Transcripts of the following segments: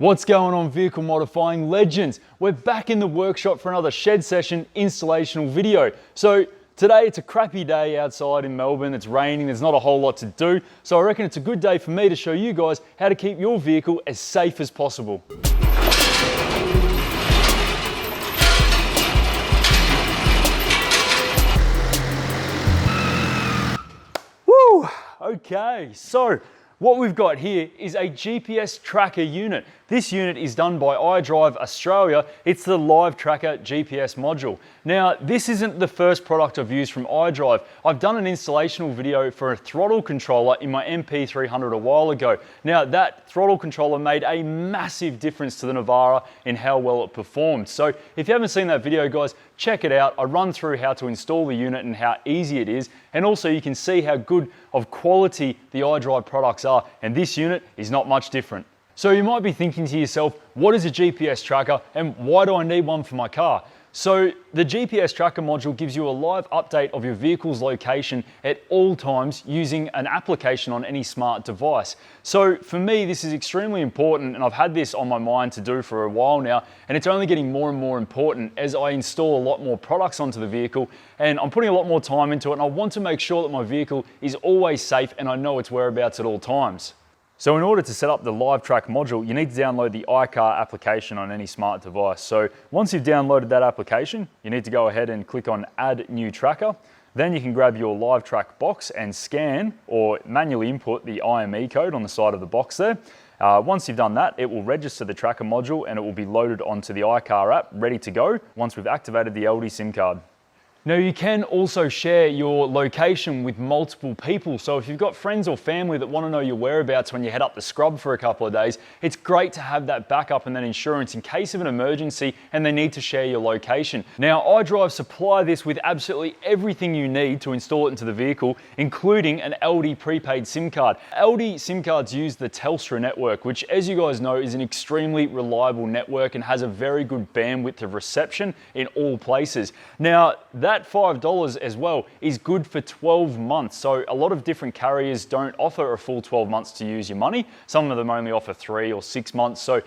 What's going on, vehicle modifying legends? We're back in the workshop for another shed session installational video. So today it's a crappy day outside in Melbourne, it's raining, there's not a whole lot to do. So I reckon it's a good day for me to show you guys how to keep your vehicle as safe as possible. Woo! Okay, so what we've got here is a GPS tracker unit. This unit is done by iDrive Australia. It's the Livetrack GPS module. Now, this isn't the first product I've used from iDrive. I've done an installational video for a throttle controller in my NP300 a while ago. Now, that throttle controller made a massive difference to the Navara in how well it performed. So if you haven't seen that video, guys, check it out. I run through how to install the unit and how easy it is. And also you can see how good of quality the iDrive products are. And this unit is not much different. So you might be thinking to yourself, what is a GPS tracker and why do I need one for my car? So the GPS tracker module gives you a live update of your vehicle's location at all times using an application on any smart device. So for me, this is extremely important, and I've had this on my mind to do for a while now, and it's only getting more and more important as I install a lot more products onto the vehicle, and I'm putting a lot more time into it, and I want to make sure that my vehicle is always safe and I know its whereabouts at all times. So in order to set up the Livetrack module, you need to download the iCar application on any smart device. So once you've downloaded that application, you need to go ahead and click on Add New Tracker. Then you can grab your Livetrack box and scan or manually input the IME code on the side of the box there. Once you've done that, it will register the tracker module and it will be loaded onto the iCar app, ready to go once we've activated the LD SIM card. Now you can also share your location with multiple people. So if you've got friends or family that want to know your whereabouts when you head up the scrub for a couple of days, it's great to have that backup and that insurance in case of an emergency and they need to share your location. Now iDrive supply this with absolutely everything you need to install it into the vehicle, including an LD prepaid SIM card. LD SIM cards use the Telstra network, which as you guys know is an extremely reliable network and has a very good bandwidth of reception in all places. Now that $5 as well is good for 12 months. So a lot of different carriers don't offer a full 12 months to use your money. Some of them only offer 3 or 6 months. So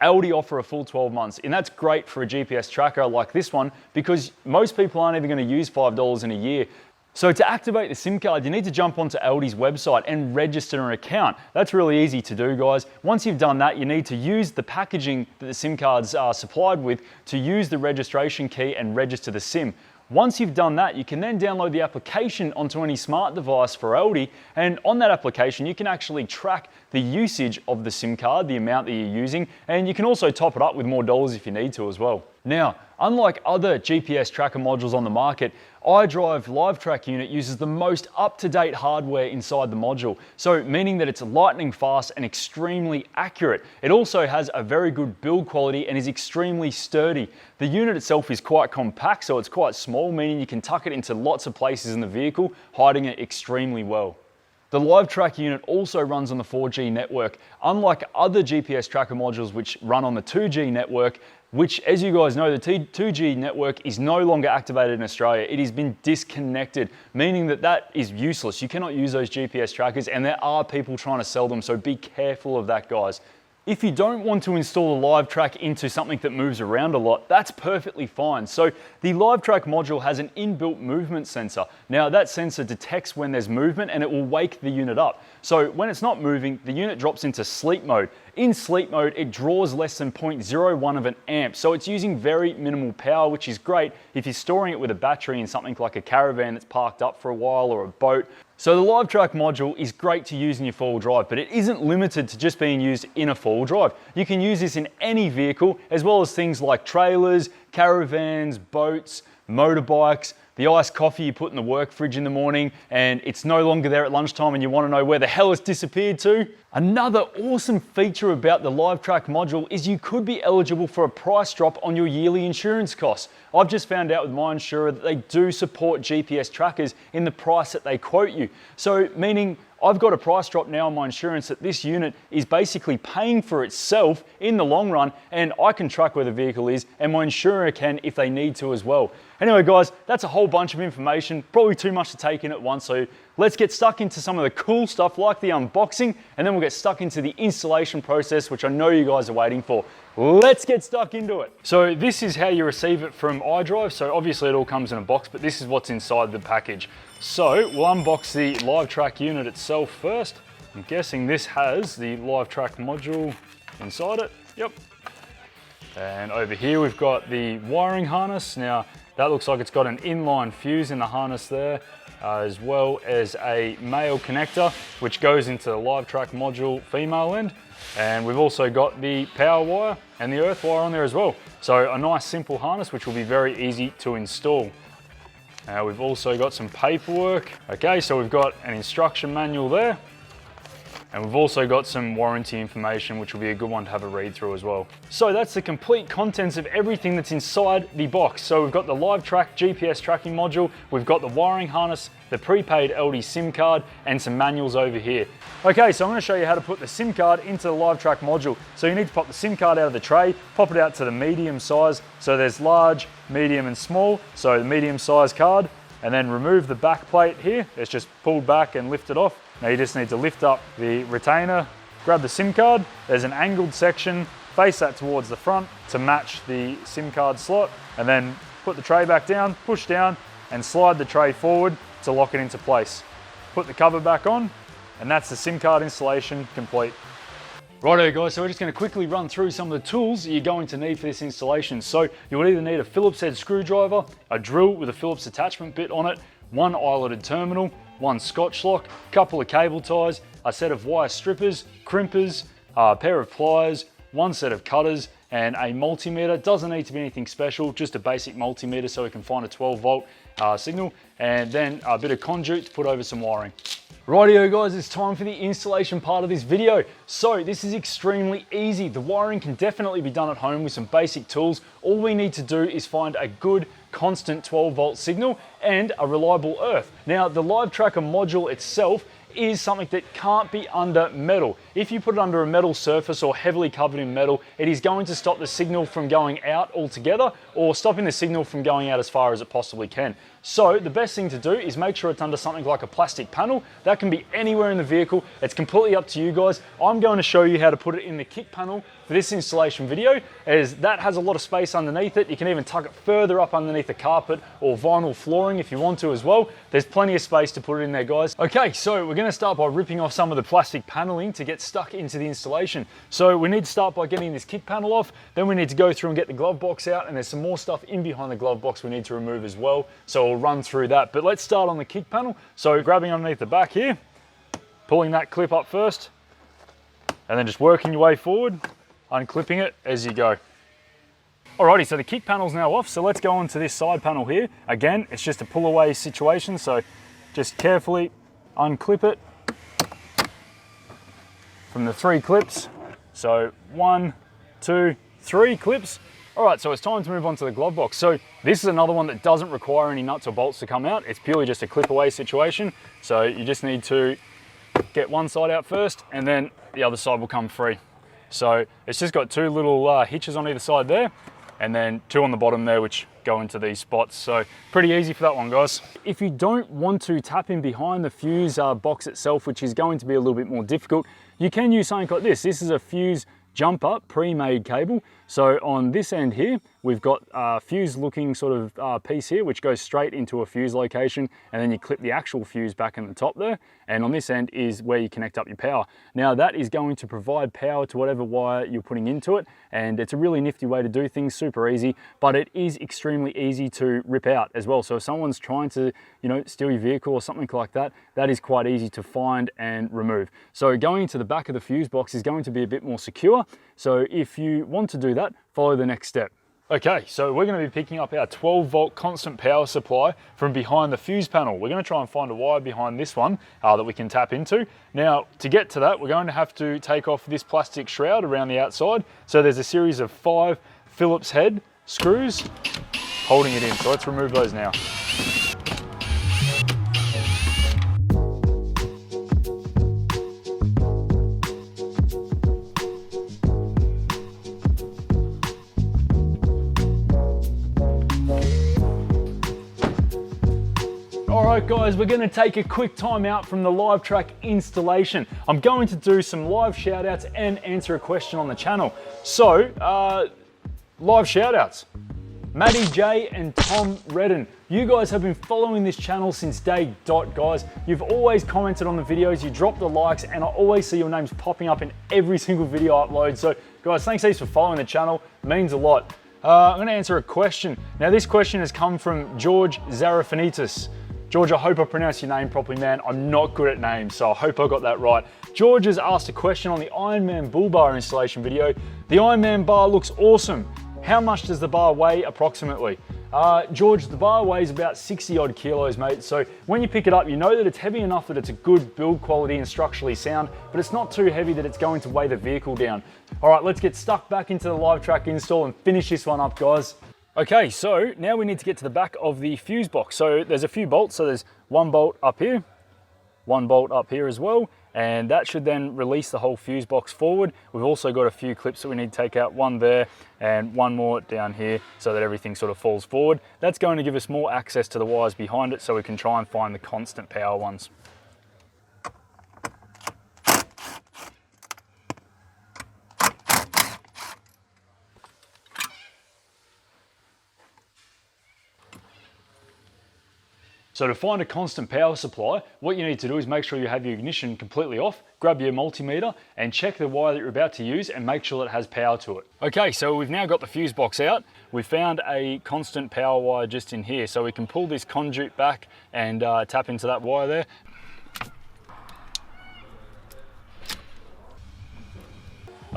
LD offer a full 12 months. And that's great for a GPS tracker like this one because most people aren't even going to use $5 in a year. So to activate the SIM card, you need to jump onto LD's website and register an account. That's really easy to do, guys. Once you've done that, you need to use the packaging that the SIM cards are supplied with to use the registration key and register the SIM. Once you've done that, you can then download the application onto any smart device for LD, and on that application you can actually track the usage of the SIM card, the amount that you're using, and you can also top it up with more dollars if you need to as well. Now, unlike other GPS tracker modules on the market, iDrive Livetrack unit uses the most up-to-date hardware inside the module, so meaning that it's lightning fast and extremely accurate. It also has a very good build quality and is extremely sturdy. The unit itself is quite compact, so it's quite small, meaning you can tuck it into lots of places in the vehicle, hiding it extremely well. The Livetrack unit also runs on the 4G network. Unlike other GPS tracker modules which run on the 2G network, which, as you guys know, the 2G network is no longer activated in Australia. It has been disconnected, meaning that that is useless. You cannot use those GPS trackers, and there are people trying to sell them, so be careful of that, guys. If you don't want to install a Livetrack into something that moves around a lot, that's perfectly fine. So the Livetrack module has an inbuilt movement sensor. Now that sensor detects when there's movement and it will wake the unit up. So when it's not moving, the unit drops into sleep mode. In sleep mode, it draws less than 0.01 of an amp. So it's using very minimal power, which is great if you're storing it with a battery in something like a caravan that's parked up for a while or a boat. So the Livetrack module is great to use in your four-wheel drive, but it isn't limited to just being used in a four-wheel drive. You can use this in any vehicle, as well as things like trailers, caravans, boats, motorbikes, the iced coffee you put in the work fridge in the morning and it's no longer there at lunchtime and you want to know where the hell it's disappeared to. Another awesome feature about the Livetrack module is you could be eligible for a price drop on your yearly insurance costs. I've just found out with my insurer that they do support GPS trackers in the price that they quote you. So meaning I've got a price drop now on my insurance that this unit is basically paying for itself in the long run, and I can track where the vehicle is and my insurer can if they need to as well. Anyway guys, that's a whole bunch of information, probably too much to take in at once, so let's get stuck into some of the cool stuff like the unboxing, and then we'll get stuck into the installation process, which I know you guys are waiting for. Let's get stuck into it. So this is how you receive it from iDrive. So obviously it all comes in a box, but this is what's inside the package. So we'll unbox the Livetrack unit itself first. I'm guessing this has the Livetrack module inside it. Yep. And over here we've got the wiring harness. Now that looks like it's got an inline fuse in the harness there, as well as a male connector, which goes into the Livetrack module female end. And we've also got the power wire and the earth wire on there as well. So a nice simple harness, which will be very easy to install. We've also got some paperwork. Okay, so we've got an instruction manual there. And we've also got some warranty information, which will be a good one to have a read through as well. So that's the complete contents of everything that's inside the box. So we've got the Livetrack GPS tracking module, we've got the wiring harness, the prepaid LD SIM card, and some manuals over here. Okay, so I'm gonna show you how to put the SIM card into the Livetrack module. So you need to pop the SIM card out of the tray, pop it out to the medium size. So there's large, medium, and small. So the medium size card, and then remove the back plate here. It's just pulled back and lifted off. Now you just need to lift up the retainer, grab the SIM card. There's an angled section, face that towards the front to match the SIM card slot, and then put the tray back down, push down, and slide the tray forward to lock it into place. Put the cover back on, and that's the SIM card installation complete. Righto guys, so we're just going to quickly run through some of the tools that you're going to need for this installation. So you'll either need a Phillips head screwdriver, a drill with a Phillips attachment bit on it, one eyeletted terminal, one Scotch lock, couple of cable ties, a set of wire strippers, crimpers, a pair of pliers, one set of cutters, and a multimeter. Doesn't need to be anything special, just a basic multimeter so we can find a 12-volt signal, and then a bit of conduit to put over some wiring. Rightio guys, it's time for the installation part of this video. So this is extremely easy. The wiring can definitely be done at home with some basic tools. All we need to do is find a good constant 12-volt signal and a reliable earth. Now the Livetracker module itself is something that can't be under metal. If you put it under a metal surface or heavily covered in metal, it is going to stop the signal from going out altogether, or stopping the signal from going out as far as it possibly can. So the best thing to do is make sure it's under something like a plastic panel. That can be anywhere in the vehicle. It's completely up to you guys. I'm going to show you how to put it in the kick panel for this installation video, as that has a lot of space underneath it. You can even tuck it further up underneath the carpet or vinyl flooring if you want to as well. There's plenty of space to put it in there, guys. Okay, so we're going to start by ripping off some of the plastic paneling to get stuck into the installation. So we need to start by getting this kick panel off. Then we need to go through and get the glove box out, and there's some more stuff in behind the glove box we need to remove as well. So we'll run through that, but let's start on the kick panel. So grabbing underneath the back here, pulling that clip up first, and then just working your way forward, unclipping it as you go. Alrighty, so the kick panel's now off, so let's go on to this side panel here. Again, it's just a pull away situation, so just carefully unclip it from the 3 clips. So 1, 2, 3 clips. All right, so it's time to move on to the glove box. So this is another one that doesn't require any nuts or bolts to come out. It's purely just a clip away situation. So you just need to get one side out first, and then the other side will come free. So it's just got 2 little hitches on either side there, and then 2 on the bottom there, which go into these spots. So pretty easy for that one, guys. If you don't want to tap in behind the fuse box itself, which is going to be a little bit more difficult, you can use something like this. This is a fuse jumper pre-made cable. So on this end here, we've got a fuse looking sort of piece here, which goes straight into a fuse location, and then you clip the actual fuse back in the top there. And on this end is where you connect up your power. Now that is going to provide power to whatever wire you're putting into it. And it's a really nifty way to do things, super easy, but it is extremely easy to rip out as well. So if someone's trying to, steal your vehicle or something like that, that is quite easy to find and remove. So going into the back of the fuse box is going to be a bit more secure. So if you want to do that, follow the next step. Okay, so we're going to be picking up our 12-volt constant power supply from behind the fuse panel. We're going to try and find a wire behind this one that we can tap into. Now, to get to that, we're going to have to take off this plastic shroud around the outside. So there's a series of 5 Phillips head screws holding it in. So let's remove those now. Alright guys, we're going to take a quick time out from the Livetrack installation. I'm going to do some live shout-outs and answer a question on the channel. So, live shout-outs. Maddie J and Tom Redden. You guys have been following this channel since day dot, guys. You've always commented on the videos, you drop the likes, and I always see your names popping up in every single video I upload. So guys, thanks heaps for following the channel, it means a lot. I'm gonna answer a question. Now this question has come from George Zarafanitis. George, I hope I pronounced your name properly, man. I'm not good at names, so I hope I got that right. George has asked a question on the Ironman bull bar installation video. The Ironman bar looks awesome. How much does the bar weigh approximately? George, the bar weighs about 60 odd kilos, mate. So when you pick it up, you know that it's heavy enough that it's a good build quality and structurally sound, but it's not too heavy that it's going to weigh the vehicle down. All right, let's get stuck back into the Livetrack install and finish this one up, guys. Okay, so now we need to get to the back of the fuse box. So there's a few bolts. So there's one bolt up here, one bolt up here as well, and that should then release the whole fuse box forward. We've also got a few clips that we need to take out, one there and one more down here, so that everything sort of falls forward. That's going to give us more access to the wires behind it, so we can try and find the constant power ones. So to find a constant power supply, what you need to do is make sure you have your ignition completely off, grab your multimeter and check the wire that you're about to use and make sure that it has power to it. Okay, so we've now got the fuse box out. We found a constant power wire just in here. So we can pull this conduit back and tap into that wire there.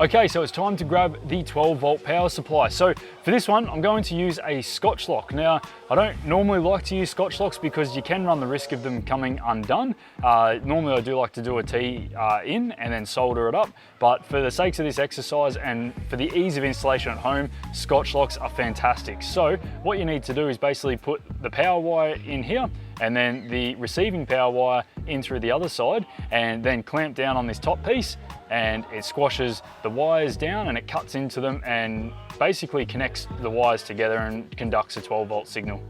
Okay, so it's time to grab the 12-volt power supply. So for this one, I'm going to use a Scotch lock. Now, I don't normally like to use Scotch locks because you can run the risk of them coming undone. Normally I do like to do a T in and then solder it up, but for the sakes of this exercise and for the ease of installation at home, Scotch locks are fantastic. So what you need to do is basically put the power wire in here and then the receiving power wire in through the other side, and then clamp down on this top piece, and it squashes the wires down and it cuts into them and basically connects the wires together and conducts a 12-volt signal.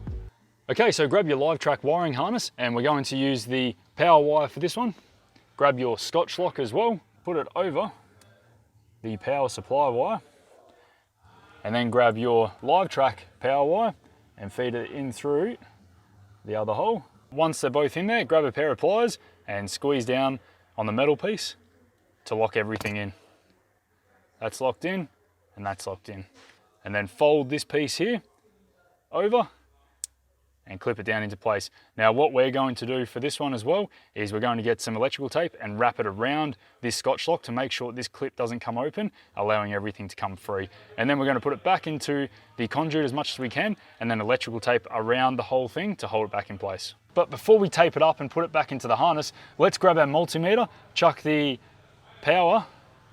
Okay, so grab your Livetrack wiring harness and we're going to use the power wire for this one. Grab your Scotch lock as well, put it over the power supply wire, and then grab your Livetrack power wire and feed it in through the other hole. Once they're both in there, grab a pair of pliers and squeeze down on the metal piece to lock everything in. That's locked in and that's locked in. And then fold this piece here over and clip it down into place. Now what we're going to do for this one as well is we're going to get some electrical tape and wrap it around this Scotch lock to make sure this clip doesn't come open, allowing everything to come free. And then we're going to put it back into the conduit as much as we can, and then electrical tape around the whole thing to hold it back in place. But before we tape it up and put it back into the harness, let's grab our multimeter, chuck the power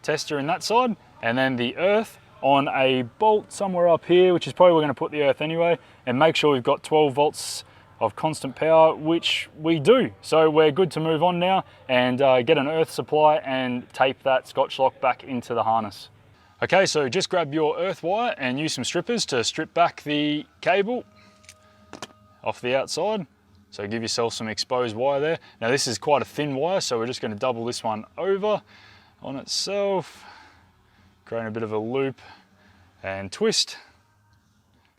tester in that side, and then the earth on a bolt somewhere up here, which is probably where we're going to put the earth anyway, and make sure we've got 12 volts of constant power, which we do. So we're good to move on now and get an earth supply and tape that Scotch lock back into the harness. Okay, so just grab your earth wire and use some strippers to strip back the cable off the outside. So give yourself some exposed wire there. Now this is quite a thin wire, so we're just going to double this one over on itself, create a bit of a loop and twist.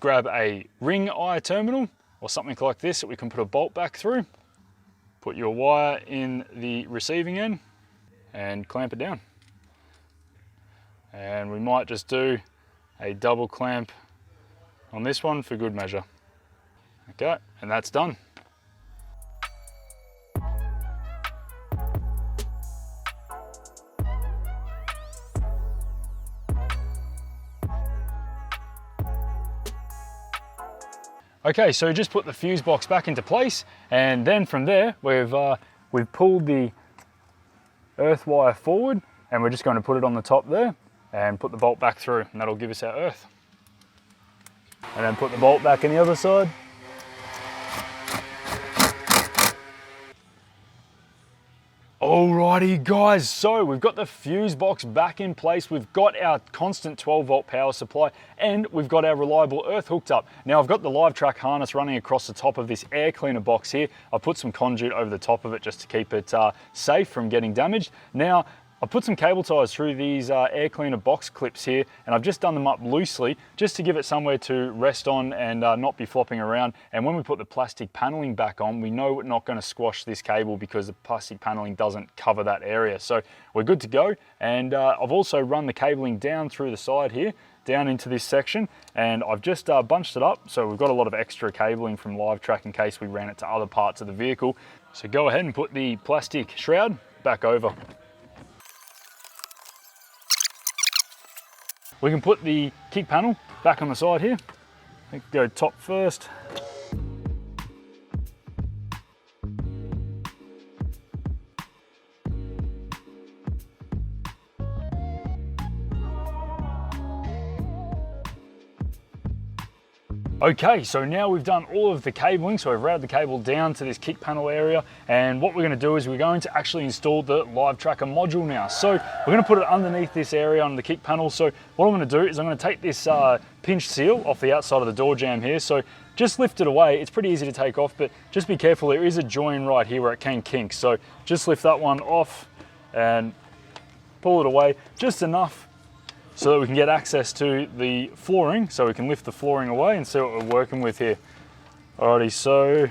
Grab a ring eye terminal or something like this that we can put a bolt back through. Put your wire in the receiving end and clamp it down. And we might just do a double clamp on this one for good measure. Okay, and that's done. Okay, so just put the fuse box back into place, and then from there we've pulled the earth wire forward, and we're just going to put it on the top there and put the bolt back through, and that'll give us our earth. And then put the bolt back in the other side. Alrighty guys, so we've got the fuse box back in place, we've got our constant 12 volt power supply, and we've got our reliable earth hooked up. Now I've got the Livetrack harness running across the top of this air cleaner box here. I put some conduit over the top of it just to keep it safe from getting damaged. Now I put some cable ties through these air cleaner box clips here, and I've just done them up loosely just to give it somewhere to rest on and not be flopping around. And when we put the plastic paneling back on, we know we're not going to squash this cable because the plastic paneling doesn't cover that area. So we're good to go. And I've also run the cabling down through the side here, down into this section, and I've just bunched it up. So we've got a lot of extra cabling from Livetrack in case we ran it to other parts of the vehicle. So go ahead and put the plastic shroud back over. We can put the kick panel back on the side here. I think go top first. Okay, so now we've done all of the cabling, so we've routed the cable down to this kick panel area, and what we're going to do is we're going to actually install the Livetrack module now. So we're going to put it underneath this area on the kick panel. So what I'm going to do is I'm going to take this pinch seal off the outside of the door jamb here. So just lift it away. It's pretty easy to take off, but just be careful. There is a join right here where it can kink. So just lift that one off and pull it away just enough so that we can get access to the flooring, so we can lift the flooring away and see what we're working with here. Alrighty, so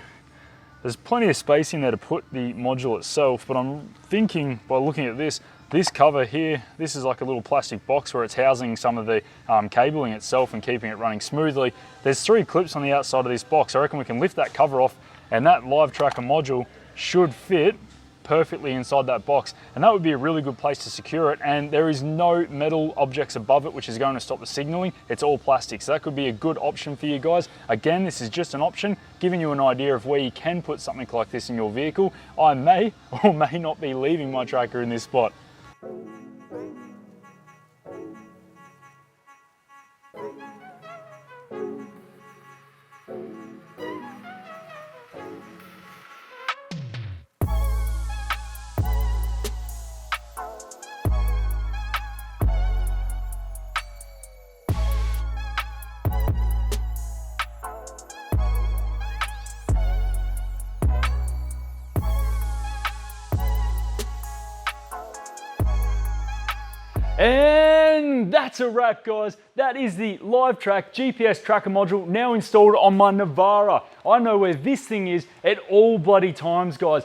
there's plenty of space in there to put the module itself, but I'm thinking by looking at this cover here, this is like a little plastic box where it's housing some of the cabling itself and keeping it running smoothly. There's 3 clips on the outside of this box. I reckon we can lift that cover off and that Livetrack module should fit perfectly inside that box, and that would be a really good place to secure it. And there is no metal objects above it which is going to stop the signaling. It's all plastic, so that could be a good option for you guys. Again, this is just an option, giving you an idea of where you can put something like this in your vehicle. I may or may not be leaving my tracker in this spot. And that's a wrap, guys. That is the Livetrack GPS tracker module now installed on my Navara. I know where this thing is at all bloody times, guys.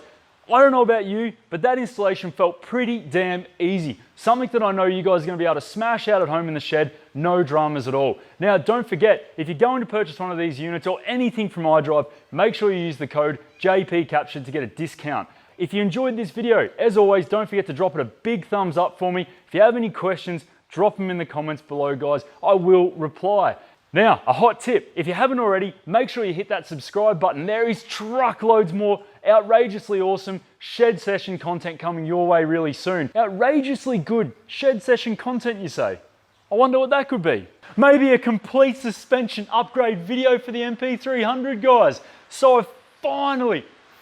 I don't know about you, but that installation felt pretty damn easy. Something that I know you guys are going to be able to smash out at home in the shed, no dramas at all. Now, don't forget, if you're going to purchase one of these units or anything from iDrive, make sure you use the code JPCaptured to get a discount. If you enjoyed this video, as always, don't forget to drop it a big thumbs up for me. If you have any questions, drop them in the comments below, guys. I will reply. Now, a hot tip, if you haven't already, make sure you hit that subscribe button. There is truckloads more outrageously awesome shed session content coming your way really soon. Outrageously good shed session content, you say? I wonder what that could be. Maybe a complete suspension upgrade video for the NP300, guys. So I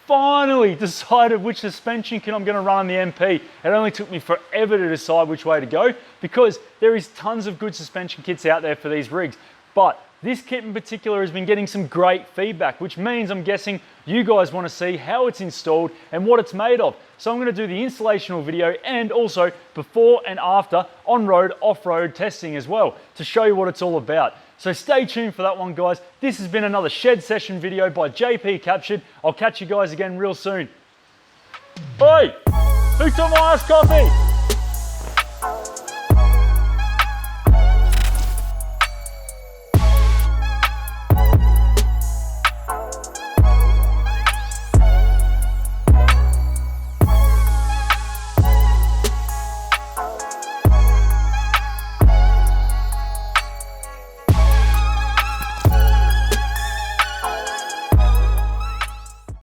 finally decided which suspension kit I'm going to run on the MP. It only took me forever to decide which way to go because there is tons of good suspension kits out there for these rigs. But this kit in particular has been getting some great feedback, which means I'm guessing you guys want to see how it's installed and what it's made of. So I'm going to do the installational video and also before and after on-road, off-road testing as well to show you what it's all about. So stay tuned for that one, guys. This has been another shed session video by JP Captured. I'll catch you guys again real soon. Hey, who took my iced coffee?